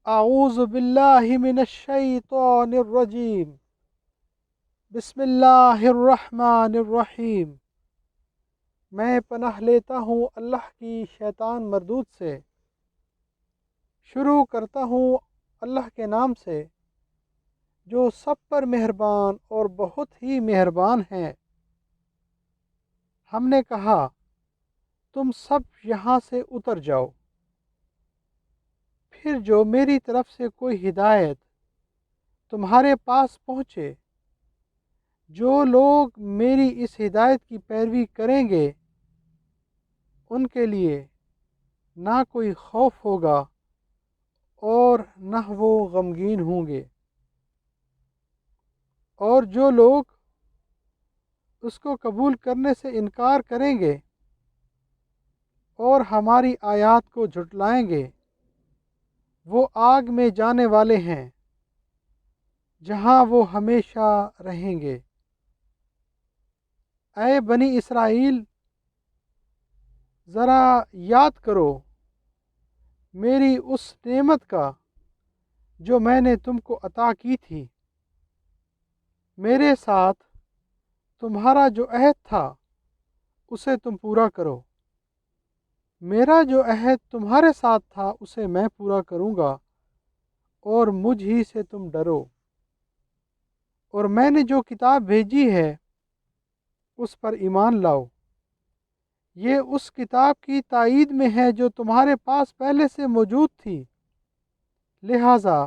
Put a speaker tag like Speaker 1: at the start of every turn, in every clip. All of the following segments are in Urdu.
Speaker 1: اعوذ باللہ من الشیطان الرجیم، بسم اللہ الرحمن الرحیم۔ میں پناہ لیتا ہوں اللہ کی شیطان مردود سے۔ شروع کرتا ہوں اللہ کے نام سے جو سب پر مہربان اور بہت ہی مہربان ہیں۔ ہم نے کہا تم سب یہاں سے اتر جاؤ، پھر جو میری طرف سے کوئی ہدایت تمہارے پاس پہنچے، جو لوگ میری اس ہدایت کی پیروی کریں گے ان کے لیے نہ کوئی خوف ہوگا اور نہ وہ غمگین ہوں گے، اور جو لوگ اس کو قبول کرنے سے انکار کریں گے اور ہماری آیات کو جھٹلائیں گے وہ آگ میں جانے والے ہیں جہاں وہ ہمیشہ رہیں گے۔ اے بنی اسرائیل، ذرا یاد کرو میری اس نعمت کا جو میں نے تم کو عطا کی تھی۔ میرے ساتھ تمہارا جو عہد تھا اسے تم پورا کرو۔ میرا جو عہد تمہارے ساتھ تھا اسے میں پورا کروں گا، اور مجھ ہی سے تم ڈرو۔ اور میں نے جو کتاب بھیجی ہے اس پر ایمان لاؤ۔ یہ اس کتاب کی تائید میں ہے جو تمہارے پاس پہلے سے موجود تھی، لہٰذا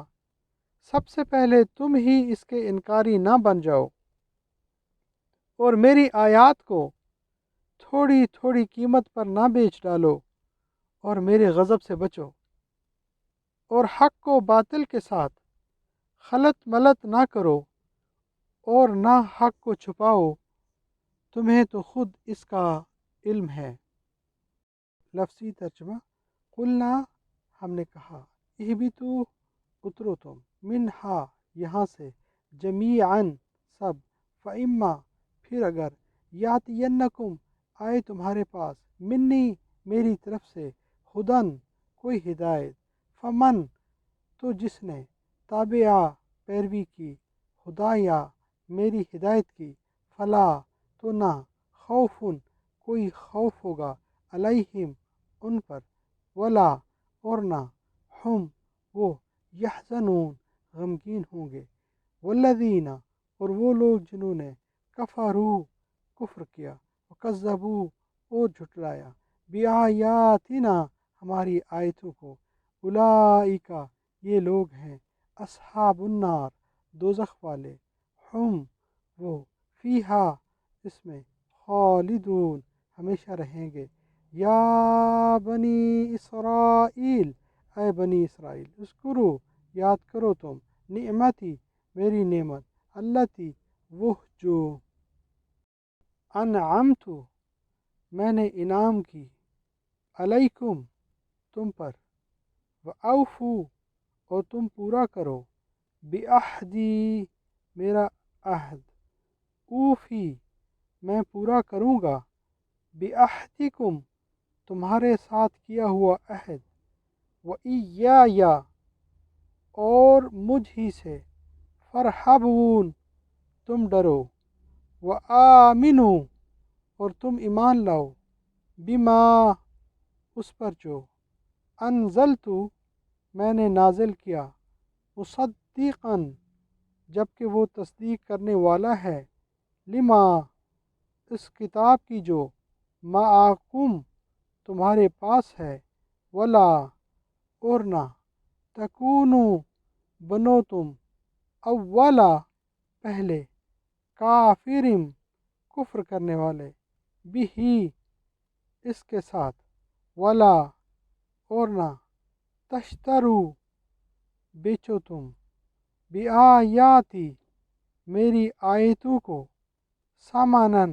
Speaker 1: سب سے پہلے تم ہی اس کے انکاری نہ بن جاؤ، اور میری آیات کو تھوڑی تھوڑی قیمت پر نہ بیچ ڈالو، اور میرے غضب سے بچو، اور حق کو باطل کے ساتھ خلط ملط نہ کرو، اور نہ حق کو چھپاؤ، تمہیں تو خود اس کا علم ہے۔ لفظی ترجمہ۔ قلنا، ہم نے کہا، اہبتوا، اترو تم، منہا، یہاں سے، جمیعاً، سب، فاما، پھر اگر، یاتینکم، آئے تمہارے پاس، منی، میری طرف سے، ہدن، کوئی ہدایت، فمن، تو جس نے، تابعہ، پیروی کی، ہدایا، میری ہدایت کی، فلا، تو نہ، خوفن، کوئی خوف ہوگا، علیہم، ان پر، ولا، اور نہ، ہم، وہ، یحزنون، غمگین ہوں گے، والذین، اور وہ لوگ جنہوں نے، کفروا، کفر کیا، وکذبوا، اور جھٹلایا، بآیاتنا، ہماری آیتوں کو، اولئک، یہ لوگ ہیں، اصحاب النار، دوزخ والے، ہم، وہ، فیہا، اس میں، خالدون، ہمیشہ رہیں گے۔ یا بنی اسرائیل، اے بنی اسرائیل، اذکروا، یاد کرو تم، نعمتی، میری نعمت، التی، وہ جو، انعمت، میں نے انعام کی، علیکم، تم پر، وأوفوا، اور تم پورا کرو، بعہدی، میرا عہد، اوفی، میں پورا کروں گا، بعہدکم، تمہارے ساتھ کیا ہوا عہد، وإیایا، اور مجھ ہی سے، فارہبون، تم ڈرو، وآمنوا، اور تم ایمان لاؤ، بما، اس پر جو، انزلت، میں نے نازل کیا، مصدقاً، جبکہ وہ تصدیق کرنے والا ہے، لما، اس کتاب کی جو، معکم، تمہارے پاس ہے، ولا، اور نہ، تکونوا، بنو تم، اولا، پہلے، کافرم، کفر کرنے والے، بہی، اس کے ساتھ، ولا، اور نہ، تشترو، بیچو تم، بآیاتی، میری آیتوں کو، سامانن،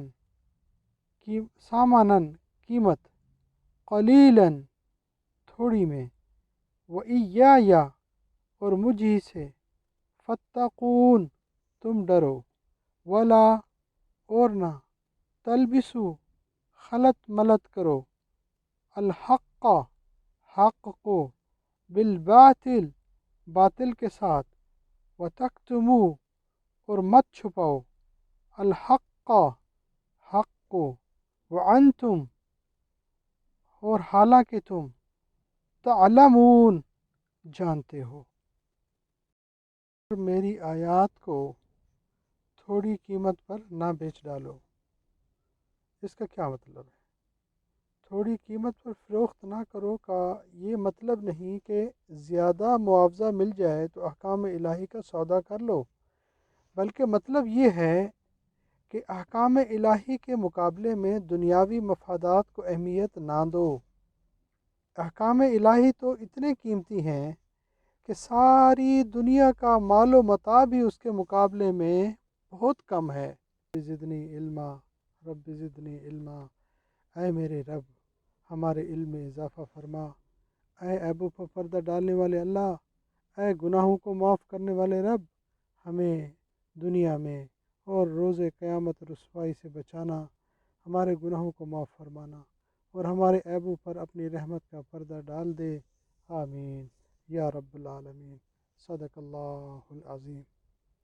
Speaker 1: قیمت، قلیلاً، تھوڑی میں، وإیایا، اور مجھ ہی سے، فاتقون، تم ڈرو، ولا، اور نہ، تلبسو، خلط ملط کرو، الحق، حق کو، بالباطل، باطل کے ساتھ، وتکتمو اور مت چھپاؤ، الحق حق کو، وانتم اور حالانکہ تم، تعلمون جانتے ہو۔ اور میری آیات کو تھوڑی قیمت پر نہ بیچ ڈالو۔ اس کا کیا مطلب ہے؟ تھوڑی قیمت پر فروخت نہ کرو کا یہ مطلب نہیں کہ زیادہ معاوضہ مل جائے تو احکام الہی کا سودا کر لو، بلکہ مطلب یہ ہے کہ احکام الہی کے مقابلے میں دنیاوی مفادات کو اہمیت نہ دو۔ احکام الہی تو اتنے قیمتی ہیں کہ ساری دنیا کا مال و متاع بھی اس کے مقابلے میں بہت کم ہے۔ زدنی علما، رب زدنی علما، اے میرے رب ہمارے علم میں اضافہ فرما۔ اے عیبوں پر پردہ ڈالنے والے اللہ، اے گناہوں کو معاف کرنے والے رب، ہمیں دنیا میں اور روز قیامت رسوائی سے بچانا، ہمارے گناہوں کو معاف فرمانا اور ہمارے عیبوں پر اپنی رحمت کا پردہ ڈال دے، آمین یا رب العالمین۔ صدق اللہ العظیم۔